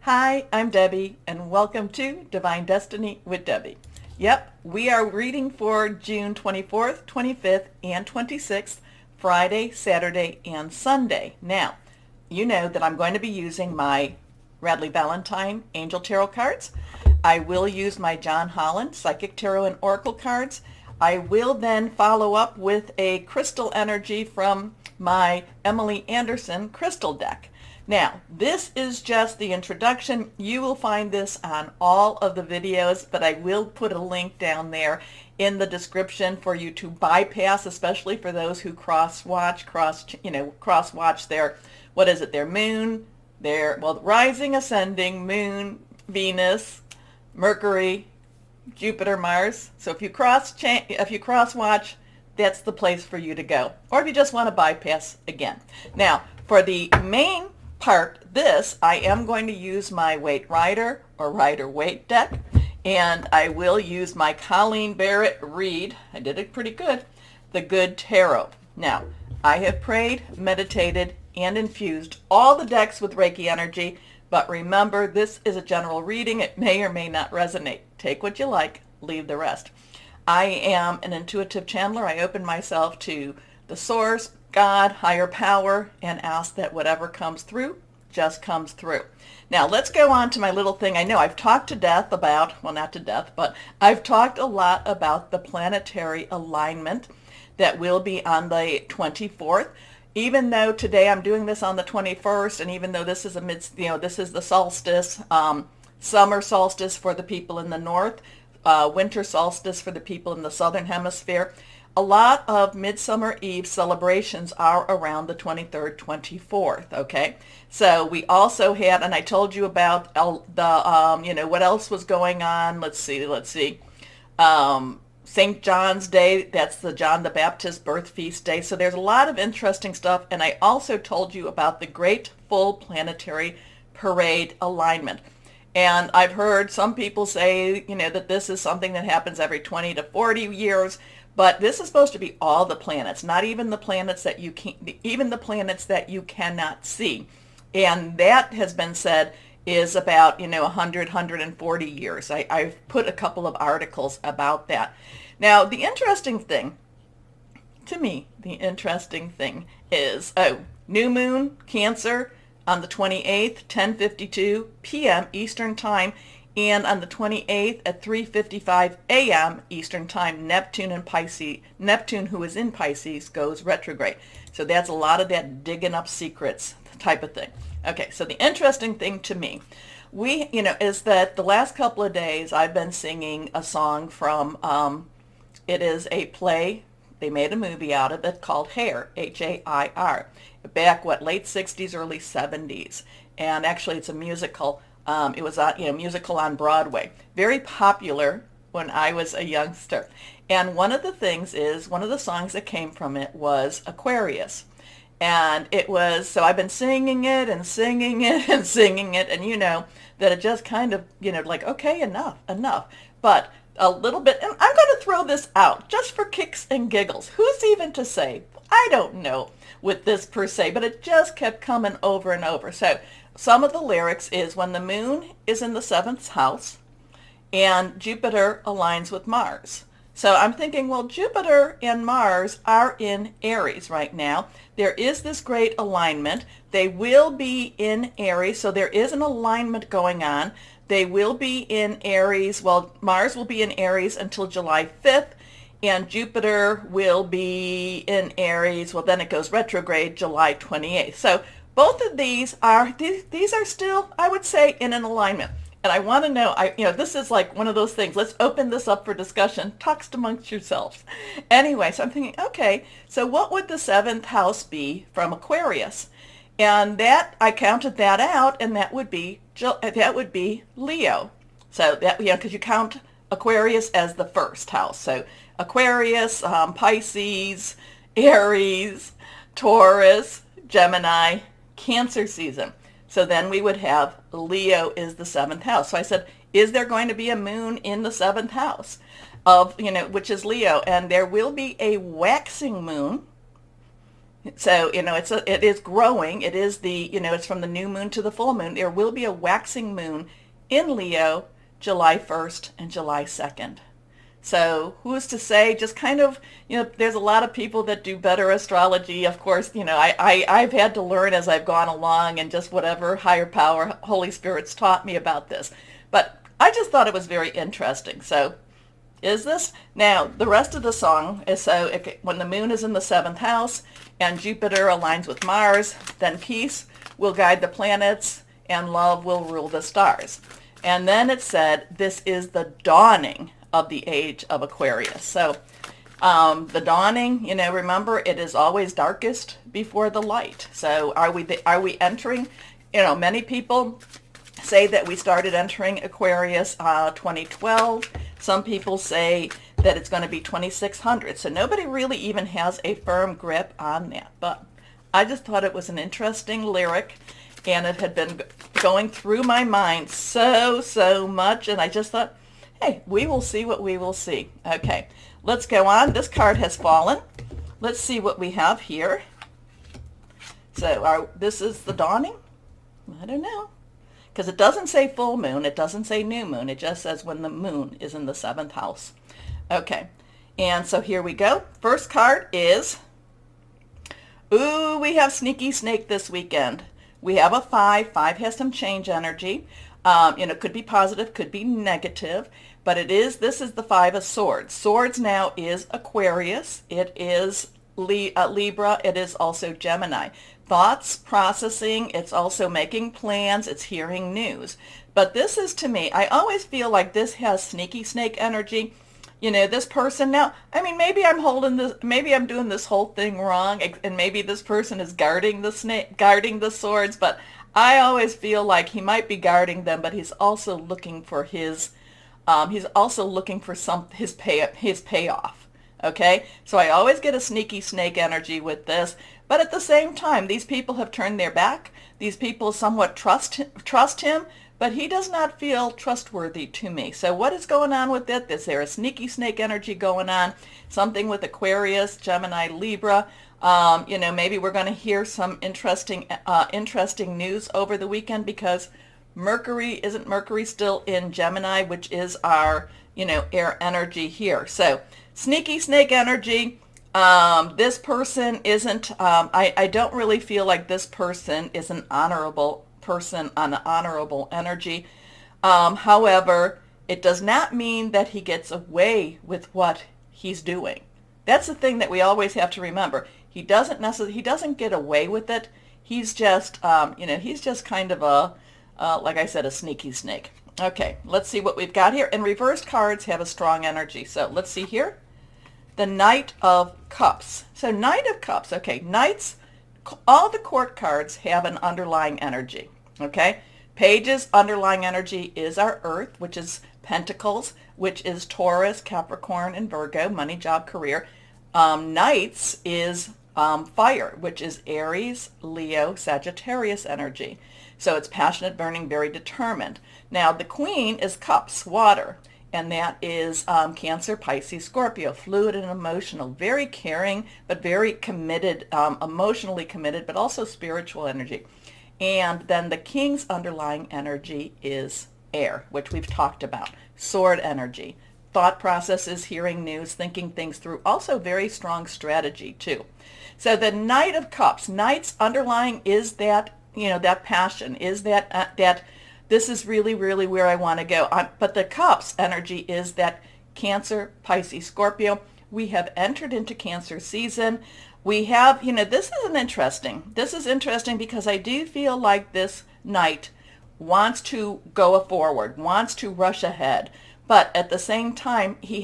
Hi, I'm Debbie, and welcome to Divine Destiny with Debbie. Yep, we are reading for June 24th, 25th, and 26th, Friday, Saturday, and Sunday. Now, you know that I'm going to be using my Radley Valentine Angel Tarot cards. I will use my John Holland Psychic Tarot and Oracle cards. I will then follow up with a crystal energy from my Emily Anderson crystal deck. Now, this is just the introduction. You will find this on all of the videos, but I will put a link down there in the description for you to bypass, especially for those who cross-watch their, their moon, their, rising, ascending, moon, Venus, Mercury, Jupiter, Mars. So if you cross-watch, that's the place for you to go. Or if you just want to bypass again. Now, for the main part, I am going to use my Waite Rider or Rider-Waite deck, and I will use my Colleen Barrett Reed. I did it pretty good. The Good Tarot. Now, I have prayed, meditated, and infused all the decks with Reiki energy, but remember, this is a general reading. It may or may not resonate. Take what you like, leave the rest. I am an intuitive channeler. I open myself to the source, God, higher power, and ask that whatever comes through just comes through. Now let's go on to my little thing. I know I've talked to death about, well, not to death, but I've talked a lot about the planetary alignment that will be on the 24th. Even though today I'm doing this on the 21st, and even though this is this is the solstice, summer solstice for the people in the north, winter solstice for the people in the southern hemisphere, a lot of Midsummer Eve celebrations are around the 23rd, 24th, okay? So we also had, and I told you about the, what else was going on. Let's see. St. John's Day, that's the John the Baptist birth feast day. So there's a lot of interesting stuff. And I also told you about the Great Full Planetary Parade Alignment. And I've heard some people say, that this is something that happens every 20 to 40 years. But this is supposed to be all the planets, not even the planets that even the planets that you cannot see. And that has been said is about, 100, 140 years. I've put a couple of articles about that. Now, the interesting thing is, new moon, Cancer, on the 28th, 10:52 p.m. Eastern Time. And on the 28th at 3:55 a.m. Eastern Time, Neptune, who is in Pisces, goes retrograde. So that's a lot of that digging up secrets type of thing. Okay, so the interesting thing to me, is that the last couple of days I've been singing a song from, it is a play, they made a movie out of it called Hair, H-A-I-R, back, late 60s, early 70s. And actually it's a musical. It was a musical on Broadway, very popular when I was a youngster. And one of the songs that came from it was Aquarius. And it was, so I've been singing it and singing it and singing it, and that it just kind of, okay, enough. But a little bit, and I'm going to throw this out just for kicks and giggles. Who's even to say? I don't know with this per se, but it just kept coming over and over. So some of the lyrics is when the moon is in the 7th house and Jupiter aligns with Mars. So I'm thinking, well, Jupiter and Mars are in Aries right now. There is this great alignment. They will be in Aries, so there is an alignment going on. They will be in Aries. Well, Mars will be in Aries until July 5th, and Jupiter will be in Aries. Well, then it goes retrograde July 28th. So both of these are still, I would say, in an alignment. And I want to know, this is like one of those things. Let's open this up for discussion. Talks amongst yourselves. Anyway, so I'm thinking, okay, so what would the 7th house be from Aquarius? And that, I counted that out, and that would be Leo. So that, because you count Aquarius as the 1st house. So Aquarius, Pisces, Aries, Taurus, Gemini, Cancer season. So then we would have Leo is the 7th house. So I said, is there going to be a moon in the 7th house of, which is Leo? And there will be a waxing moon So, it is growing. It is it's from the new moon to the full moon. There will be a waxing moon in Leo July 1st and July 2nd. So who's to say, just kind of, there's a lot of people that do better astrology. Of course, I've had to learn as I've gone along and just whatever higher power, Holy Spirit's taught me about this. But I just thought it was very interesting. So is this? Now, the rest of the song is when the moon is in the 7th house and Jupiter aligns with Mars, then peace will guide the planets and love will rule the stars. And then it said, this is the dawning of the age of Aquarius. So the dawning, remember, it is always darkest before the light. So are we entering, many people say that we started entering Aquarius 2012. Some people say that it's going to be 2600. So nobody really even has a firm grip on that. But I just thought it was an interesting lyric, and it had been going through my mind so much, and I just thought, hey, we will see what we will see. Okay, let's go on. This card has fallen. Let's see what we have here. So this is the dawning? I don't know. Because it doesn't say full moon. It doesn't say new moon. It just says when the moon is in the 7th house. Okay, and so here we go. First card is, ooh, we have Sneaky Snake this weekend. We have a 5. 5 has some change energy. Could be positive, could be negative, but this is the 5 of Swords. Swords now is Aquarius. It is Libra. It is also Gemini. Thoughts, processing. It's also making plans. It's hearing news. But this is, to me, I always feel like this has Sneaky Snake energy. This person now, maybe I'm doing this whole thing wrong, and maybe this person is guarding the swords, but I always feel like he might be guarding them, but he's also looking for his payoff. Okay, so I always get a Sneaky Snake energy with this, but at the same time, these people have turned their back. These people somewhat trust him, but he does not feel trustworthy to me. So what is going on with it? Is there a Sneaky Snake energy going on? Something with Aquarius, Gemini, Libra. Maybe we're going to hear some interesting news over the weekend, because isn't Mercury still in Gemini, which is our, air energy here. So Sneaky Snake energy. This person isn't, I don't really feel like this person is an honorable person on an honorable energy. However, it does not mean that he gets away with what he's doing. That's the thing that we always have to remember. He doesn't get away with it. He's just, he's just kind of like I said, a sneaky snake. Okay, let's see what we've got here. And reversed cards have a strong energy. So let's see here. The Knight of Cups. So Knight of Cups. Okay, Knights, all the court cards have an underlying energy. Okay, Pages underlying energy is our Earth, which is Pentacles, which is Taurus, Capricorn, and Virgo, money, job, career. Knights is fire, which is Aries, Leo, Sagittarius energy. So it's passionate, burning, very determined. Now the Queen is Cups, water, and that is Cancer, Pisces, Scorpio, fluid and emotional, very caring, but very committed, emotionally committed, but also spiritual energy. And then the King's underlying energy is air, which we've talked about. Sword energy. Thought processes, hearing news, thinking things through. Also very strong strategy too. So the Knight of Cups. Knight's underlying is that, that passion, is that this is really, really where I want to go. But the Cups energy is that Cancer, Pisces, Scorpio. We have entered into Cancer season. We have, this is interesting because I do feel like this Knight wants to go forward, wants to rush ahead. But at the same time, he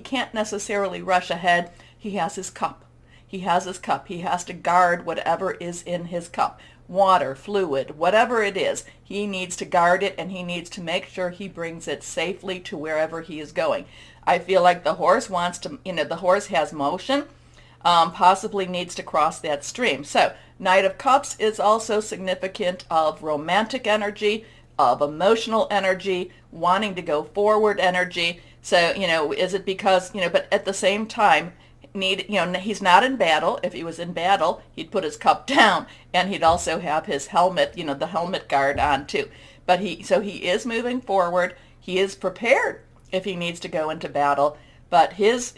can't necessarily rush ahead. He has his cup. He has his cup. He has to guard whatever is in his cup. Water, fluid, whatever it is. He needs to guard it, and he needs to make sure he brings it safely to wherever he is going. I feel like the horse wants to, the horse has motion, possibly needs to cross that stream. So Knight of Cups is also significant of romantic energy, of emotional energy, wanting to go forward energy. So, is it because, but at the same time, need, he's not in battle. If he was in battle, he'd put his cup down, and he'd also have his helmet, the helmet guard on too. But so he is moving forward. He is prepared if he needs to go into battle. But his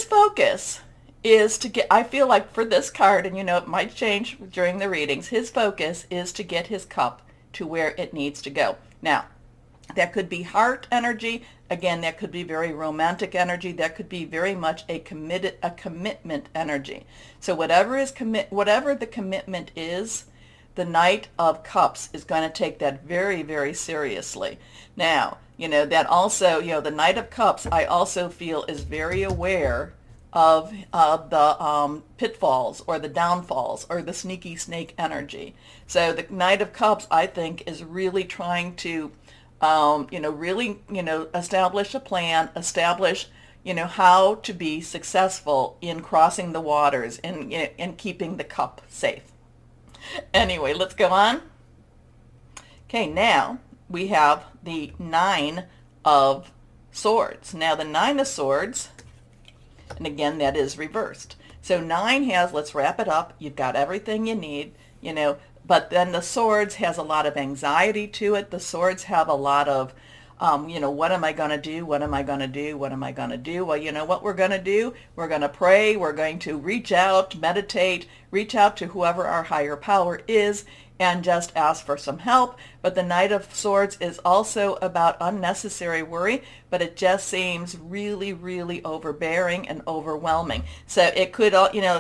focus is to get, I feel like for this card, and it might change during the readings, his focus is to get his cup to where it needs to go. Now, that could be heart energy. Again, that could be very romantic energy. That could be very much a commitment energy. So whatever the commitment is, the Knight of Cups is going to take that very, very seriously. Now, that also, the Knight of Cups, I also feel is very aware of the pitfalls or the downfalls or the sneaky snake energy. So the Knight of Cups, I think, is really trying to, establish a plan, establish, how to be successful in crossing the waters and keeping the cup safe. Anyway, let's go on. Okay, now we have the Nine of Swords. Now the Nine of Swords, and again, that is reversed. So 9 has, let's wrap it up, you've got everything you need, but then the Swords has a lot of anxiety to it. The Swords have a lot of, what am I going to do? What am I going to do? What am I going to do? Well, you know what we're going to do? We're going to pray. We're going to reach out, meditate, reach out to whoever our higher power is, and just ask for some help. But the Knight of Swords is also about unnecessary worry, but it just seems really, really overbearing and overwhelming. So it could,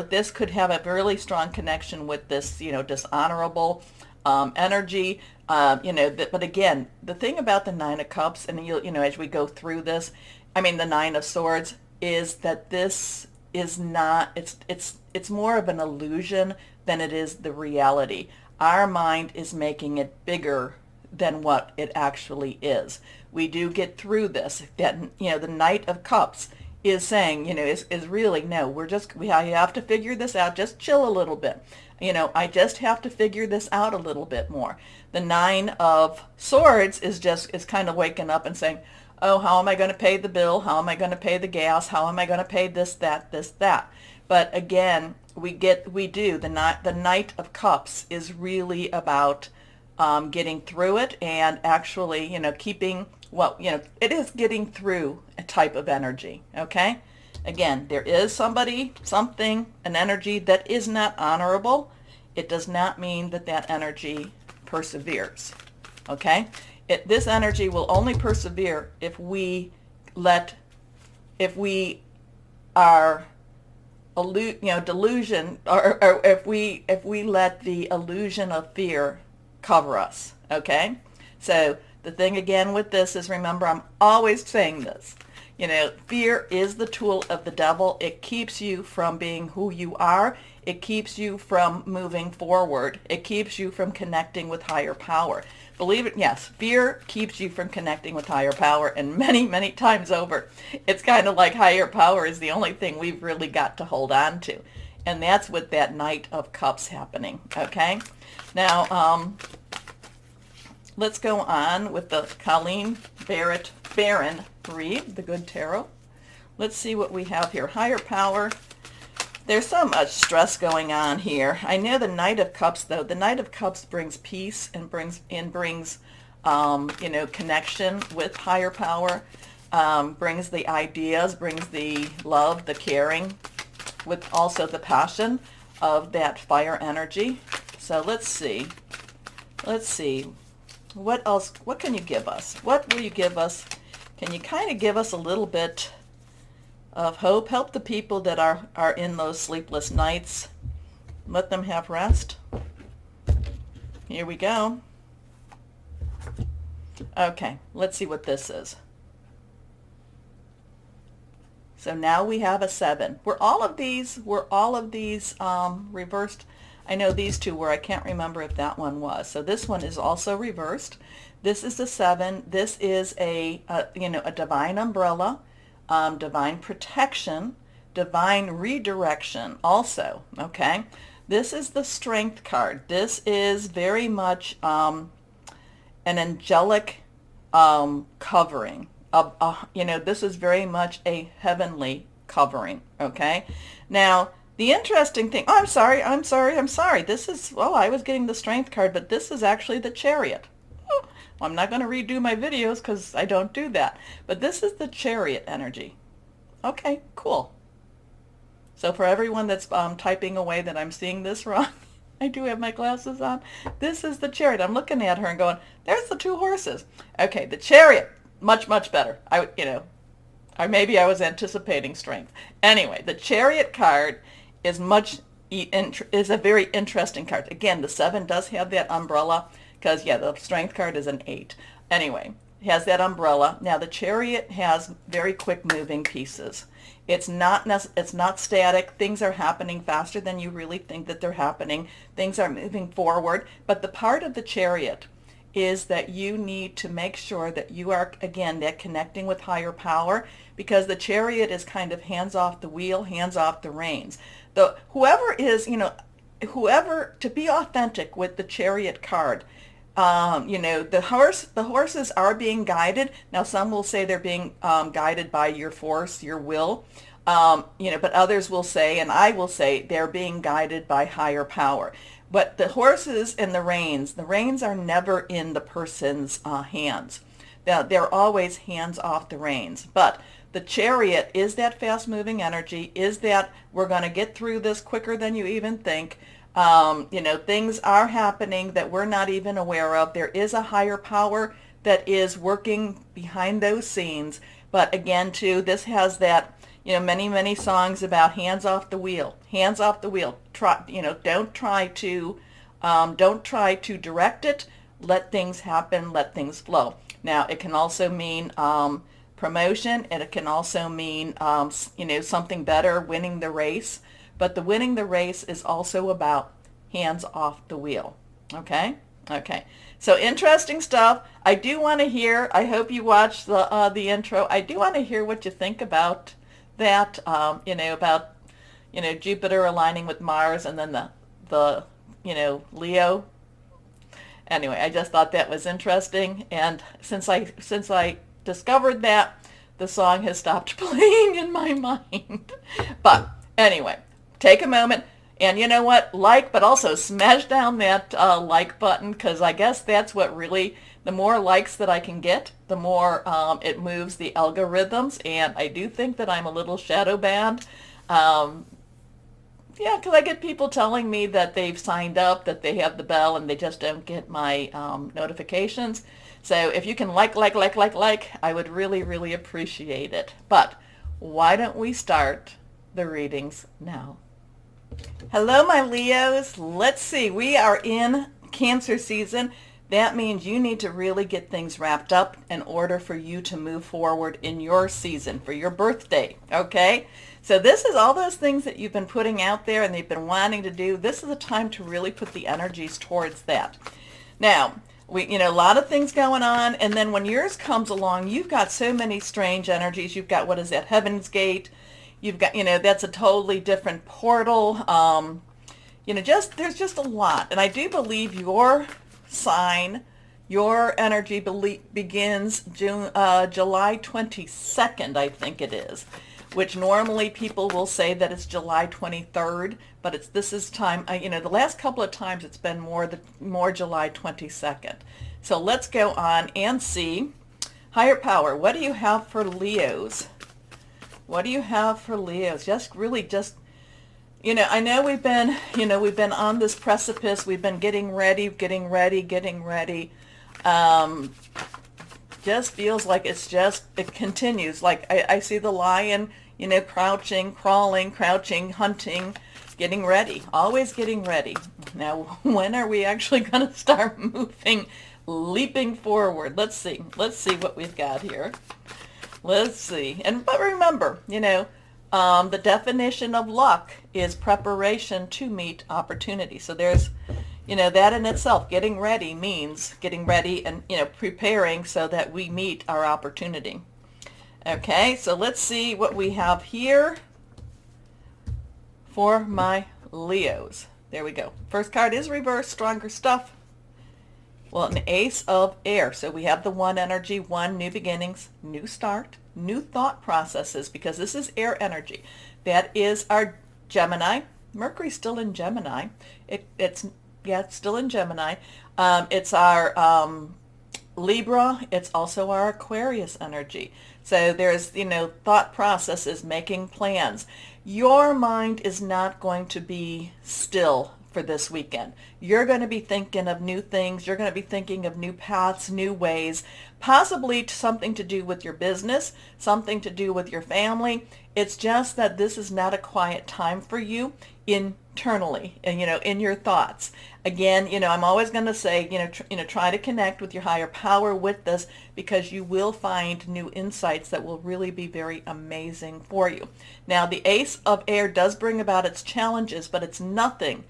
this could have a really strong connection with this, dishonorable energy. But again, the thing about the Nine of Cups, and as we go through this, the Nine of Swords, is that this is not, it's more of an illusion than it is the reality. Our mind is making it bigger than what it actually is. We do get through this. That, the Knight of Cups is saying, is really, no, we have to figure this out. Just chill a little bit. I just have to figure this out a little bit more. The Nine of Swords is kind of waking up and saying, oh, how am I going to pay the bill? How am I going to pay the gas? How am I going to pay this, that? But again, the Knight of Cups is really about getting through it and actually, keeping, it is getting through a type of energy, okay? Again, there is something, an energy that is not honorable. It does not mean that energy perseveres, okay? This energy will only persevere if we are delusion, or if we let the illusion of fear cover us, okay? So the thing again with this is, remember, I'm always saying this, fear is the tool of the devil. It keeps you from being who you are. It keeps you from moving forward. It keeps you from connecting with higher power. Believe it, yes, fear keeps you from connecting with higher power, and many, many times over, it's kind of like higher power is the only thing we've really got to hold on to. And that's with that Knight of Cups happening, okay? Now, let's go on with the Colleen Barron read, the Good Tarot. Let's see what we have here. Higher power. There's so much stress going on here. I know the Knight of Cups, though. The Knight of Cups brings peace and brings connection with higher power. Brings the ideas, brings the love, the caring, with also the passion of that fire energy. So let's see. What else? What can you give us? What will you give us? Can you kind of give us a little bit of hope? Help the people that are in those sleepless nights. Let them have rest. Here we go. Okay, let's see what this is. So now we have a 7. Were all of these reversed? I know these two were. I can't remember if that one was. So this one is also reversed. This is the 7. This is a divine umbrella, divine protection, divine redirection also, okay? This is the Strength card. This is very much an angelic covering, this is very much a heavenly covering, okay? Now, the interesting thing, oh, I'm sorry. This is, well, I was getting the Strength card, but this is actually the Chariot. Oh, I'm not going to redo my videos because I don't do that. But this is the Chariot energy. Okay, cool. So for everyone that's typing away that I'm seeing this wrong, I do have my glasses on. This is the Chariot. I'm looking at her and going, there's the two horses. Okay, the Chariot, much, much better. Or maybe I was anticipating Strength. Anyway, the Chariot card is a very interesting card. Again, the 7 does have that umbrella because, yeah, the Strength card is an 8. Anyway, it has that umbrella. Now, the Chariot has very quick moving pieces. It's not static. Things are happening faster than you really think that they're happening. Things are moving forward. But the part of the Chariot is that you need to make sure that you are, again, that connecting with higher power, because the Chariot is kind of hands off the wheel, hands off the reins. Whoever, to be authentic with the Chariot card, the horses are being guided. Now, some will say they're being guided by your force, your will, but others will say, and I will say, they're being guided by higher power. But the horses and the reins are never in the person's hands. They're always hands off the reins. But the Chariot is that fast-moving energy, is that we're going to get through this quicker than you even think. Things are happening that we're not even aware of. There is a higher power that is working behind those scenes. But again, too, this has that, many, many songs about hands off the wheel. Hands off the wheel. Don't try to direct it. Let things happen. Let things flow. Now, it can also mean promotion, and it can also mean, something better, winning the race. But the winning the race is also about hands off the wheel. Okay? Okay. So interesting stuff. I do want to hear, I hope you watched the intro. I do want to hear what you think about that, about Jupiter aligning with Mars, and then the Leo. Anyway, I just thought that was interesting, and since I discovered that, the song has stopped playing in my mind. But anyway, take a moment, and you know what? Like, but also smash down that like button, because I guess that's what really, the more likes that I can get, the more it moves the algorithms, and I do think that I'm a little shadow banned. Yeah, because I get people telling me that they've signed up, that they have the bell, and they just don't get my notifications. So if you can like, I would really, really appreciate it. But why don't we start the readings now? Hello, my Leos. Let's see. We are in Cancer season. That means you need to really get things wrapped up in order for you to move forward in your season for your birthday, okay? So this is all those things that you've been putting out there and they've been wanting to do. This is a time to really put the energies towards that. Now, a lot of things going on, and then when yours comes along, you've got so many strange energies. You've got, what is that, Heaven's Gate. You've got, that's a totally different portal. There's just a lot. And I do believe your sign, your energy begins July 22nd, I think it is, which normally people will say that it's July 23rd, but this is time, the last couple of times it's been more July 22nd. So let's go on and see. Higher power, what do you have for Leos? What do you have for Leos? I know we've been on this precipice. We've been getting ready. Just feels like it continues. Like I see the lion, crouching, crawling, crouching, hunting, getting ready, always getting ready. Now, when are we actually going to start moving, leaping forward? Let's see what we've got here. Let's see. But remember, the definition of luck is preparation to meet opportunity. So there's, that in itself, getting ready means getting ready and, preparing so that we meet our opportunity. Okay, so let's see what we have here for my Leos. There we go. First card is reverse, stronger stuff. Well, an ace of air. So we have the one energy, one, new beginnings, new start, new thought processes, because this is air energy. That is our Gemini. Mercury's still in Gemini. It's still in Gemini. It's our Libra. It's also our Aquarius energy. So there's, thought processes, making plans. Your mind is not going to be still for this weekend. You're going to be thinking of new things. You're going to be thinking of new paths, new ways, possibly something to do with your business, something to do with your family. It's just that this is not a quiet time for you internally and, in your thoughts. Again, I'm always going to say, try to connect with your higher power with this, because you will find new insights that will really be very amazing for you. Now, the Ace of Air does bring about its challenges, but it's nothing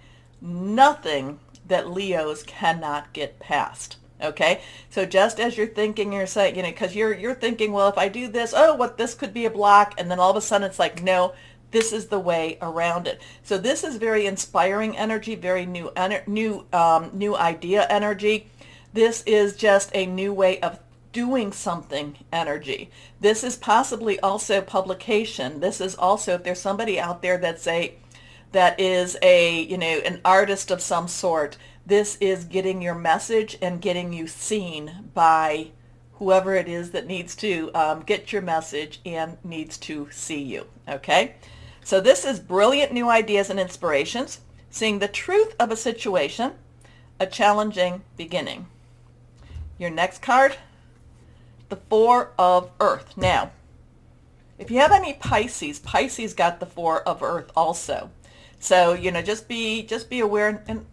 that Leos cannot get past. Okay, so just as you're thinking, you're saying, because you're thinking, well, if I do this, this could be a block, and then all of a sudden it's like, no, this is the way around it. So this is very inspiring energy, very new idea energy. This is just a new way of doing something energy. This is possibly also publication. This is also, if there's somebody out there that is an artist of some sort, this is getting your message and getting you seen by whoever it is that needs to get your message and needs to see you. Okay, so this is brilliant new ideas and inspirations, seeing the truth of a situation, a challenging beginning. Your next card, the Four of Earth. Now, if you have any Pisces got the Four of Earth also. So, just be aware, and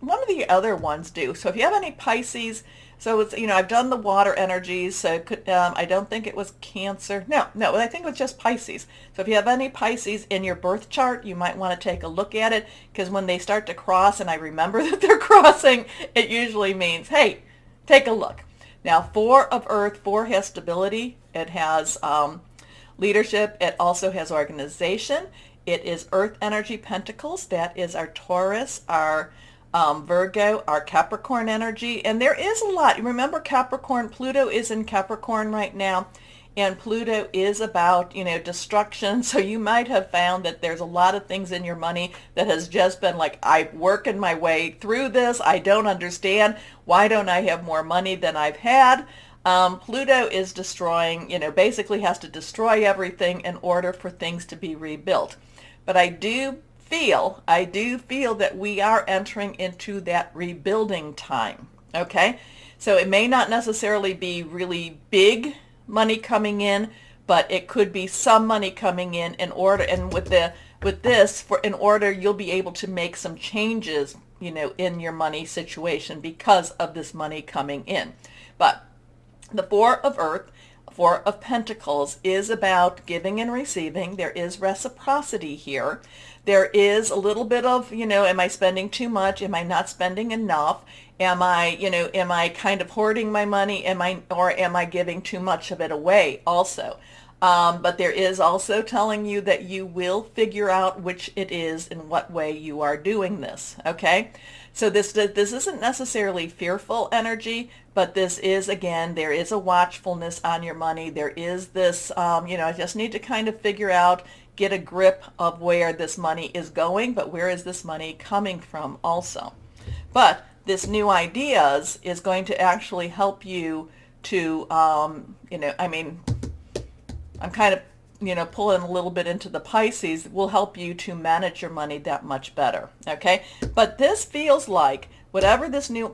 one of the other ones do. So if you have any Pisces, so it's, I've done the water energies, so I don't think it was Cancer. No, I think it was just Pisces. So if you have any Pisces in your birth chart, you might want to take a look at it, because when they start to cross, and I remember that they're crossing, it usually means, hey, take a look. Now, Four of Earth, four has stability. It has leadership. It also has organization. It is Earth energy pentacles. That is our Taurus, our Virgo, our Capricorn energy. And there is a lot. Remember Capricorn, Pluto is in Capricorn right now. And Pluto is about, destruction. So you might have found that there's a lot of things in your money that has just been like, I'm working my way through this. I don't understand. Why don't I have more money than I've had? Pluto is destroying, basically has to destroy everything in order for things to be rebuilt. But I do feel that we are entering into that rebuilding time. Okay, so it may not necessarily be really big money coming in, but it could be some money coming in order, and in order you'll be able to make some changes, in your money situation because of this money coming in. But the Four of Earth, Four of Pentacles, is about giving and receiving. There is reciprocity here. There is a little bit of, am I spending too much? Am I not spending enough? Am I kind of hoarding my money? Am I giving too much of it away also? But there is also telling you that you will figure out which it is and what way you are doing this. Okay? So this isn't necessarily fearful energy, but this is, again, there is a watchfulness on your money. There is this, I just need to kind of figure out, get a grip of where this money is going, but where is this money coming from also. But this new ideas is going to actually help you to, I'm kind of, pulling a little bit into the Pisces, will help you to manage your money that much better. Okay. But this feels like whatever this new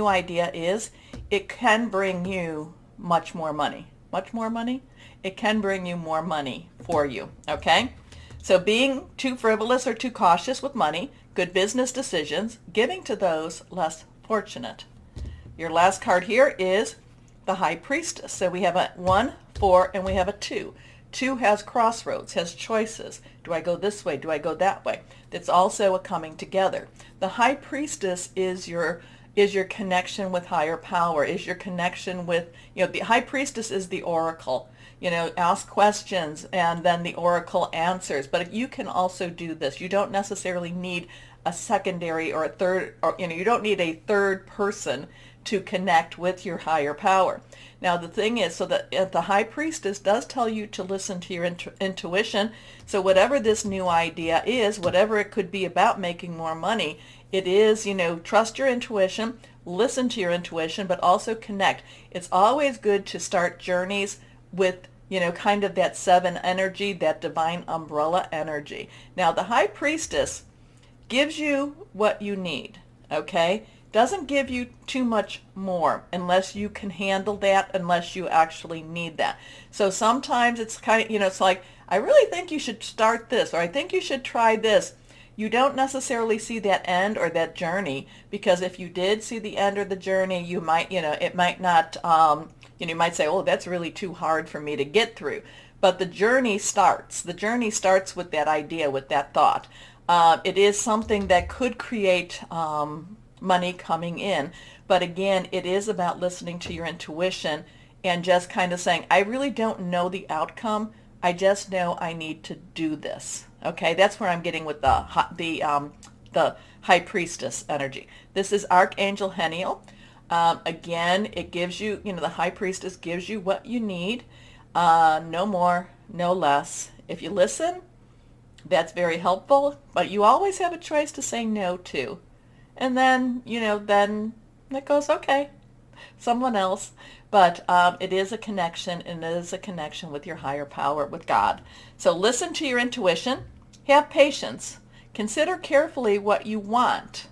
idea is, it can bring you much more money. Much more money? It can bring you more money for you. Okay. So being too frivolous or too cautious with money, good business decisions, giving to those less fortunate. Your last card here is the High Priestess. So we have a 1, 4, and we have a 2. 2 has crossroads, has choices. Do I go this way? Do I go that way? That's also a coming together. The High Priestess is your connection with higher power, is your connection with, the High Priestess is the oracle. Ask questions and then the oracle answers. But you can also do this. You don't necessarily need a secondary or a third, or you don't need a third person to connect with your higher power. Now the thing is, so that the High Priestess does tell you to listen to your intuition. So whatever this new idea is, whatever it could be about making more money, it is, trust your intuition, listen to your intuition, but also connect. It's always good to start journeys with, kind of that 7 energy, that divine umbrella energy. Now the High Priestess gives you what you need, okay? Doesn't give you too much more unless you can handle that, unless you actually need that. So sometimes it's kind of, it's like, I really think you should start this, or I think you should try this. You don't necessarily see that end or that journey, because if you did see the end or the journey, you might, it might not, you might say, oh, that's really too hard for me to get through. But the journey starts. The journey starts with that idea, with that thought. It is something that could create money coming in. But again, it is about listening to your intuition and just kind of saying, I really don't know the outcome. I just know I need to do this. Okay, that's where I'm getting with the High Priestess energy. This is Archangel Heniel. Again, it gives you, the High Priestess gives you what you need. No more, no less. If you listen, that's very helpful, but you always have a choice to say no to. And then, then it goes, okay, someone else. But it is a connection, and it is a connection with your higher power, with God. So listen to your intuition. Have patience. Consider carefully what you want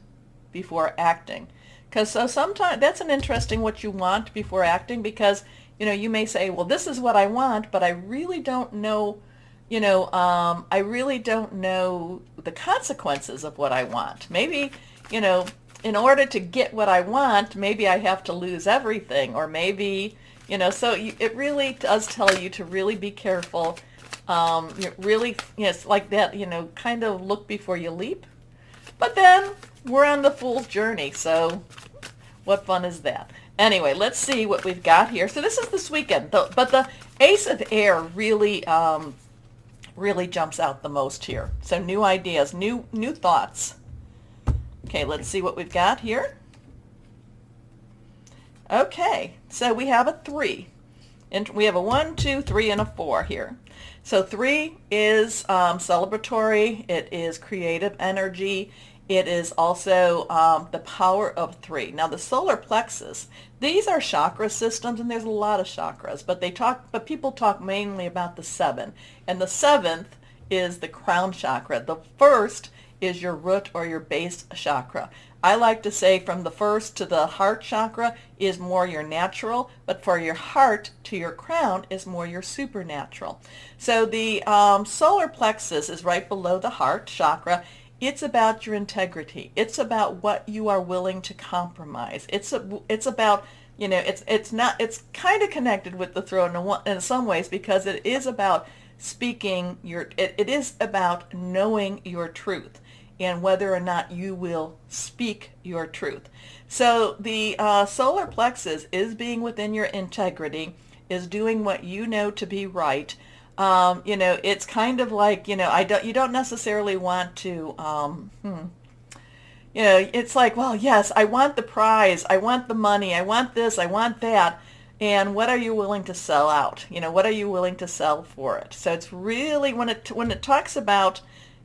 before acting. Because so sometimes that's an interesting what you want before acting, because, you may say, well, this is what I want, but I really don't know, I really don't know the consequences of what I want. Maybe, in order to get what I want, maybe I have to lose everything, or maybe, so it really does tell you to really be careful. Really, it's like that, kind of look before you leap. But then we're on the fool's journey, so what fun is that? Anyway, let's see what we've got here. So this is this weekend, but the Ace of Air really, really jumps out the most here. So new ideas, new thoughts. Okay, let's see what we've got here. Okay, so we have a 3. And we have a 1, 2, 3, and a 4 here. So 3 is celebratory. It is creative energy. It is also the power of 3. Now the solar plexus, these are chakra systems, and there's a lot of chakras, but people talk mainly about the 7. And the 7th is the crown chakra. The 1st is your root or your base chakra. I like to say from the 1st to the heart chakra is more your natural, but for your heart to your crown is more your supernatural. So the solar plexus is right below the heart chakra. It's about your integrity. It's about what you are willing to compromise. It's about, it's kind of connected with the throne in some ways, because it is about speaking it is about knowing your truth, and whether or not you will speak your truth. So the solar plexus is being within your integrity, is doing what you know to be right. It's kind of like, you don't necessarily want to, it's like, well, yes, I want the prize, I want the money, I want this, I want that. And what are you willing to sell out? What are you willing to sell for it? So it's really, when it talks about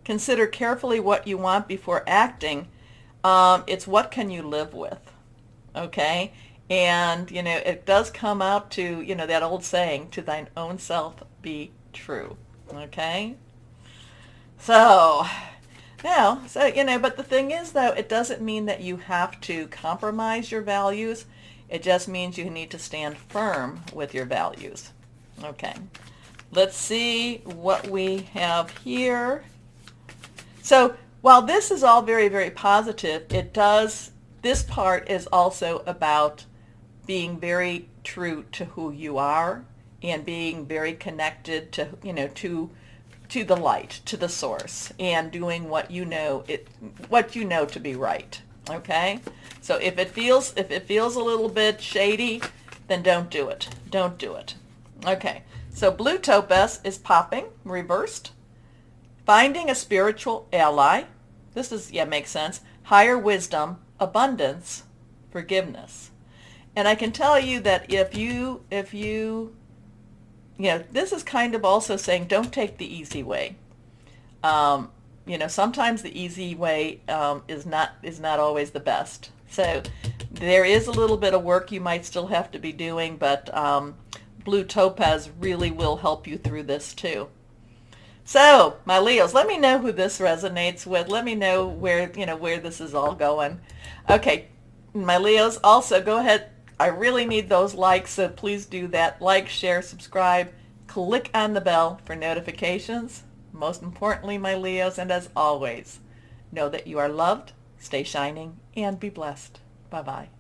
consider carefully what you want before acting, it's what can you live with, okay? And, it does come out to, that old saying, to thine own self be true, okay? So, now, but the thing is, though, it doesn't mean that you have to compromise your values. It just means you need to stand firm with your values. Okay, let's see what we have here. So while this is all very, very positive, this part is also about being very true to who you are, and being very connected to, to the light, to the source, and doing what you know to be right. Okay? So if it feels a little bit shady, then don't do it. Don't do it. Okay. So blue topaz is popping, reversed. Finding a spiritual ally. This is, yeah, makes sense. Higher wisdom, abundance, forgiveness. And I can tell you that this is kind of also saying don't take the easy way. Sometimes the easy way is not always the best. So there is a little bit of work you might still have to be doing, but blue topaz really will help you through this too. So, my Leos, let me know who this resonates with. Let me know where this is all going. Okay, my Leos, also go ahead. I really need those likes, so please do that. Like, share, subscribe, click on the bell for notifications. Most importantly, my Leos, and as always, know that you are loved, stay shining, and be blessed. Bye-bye.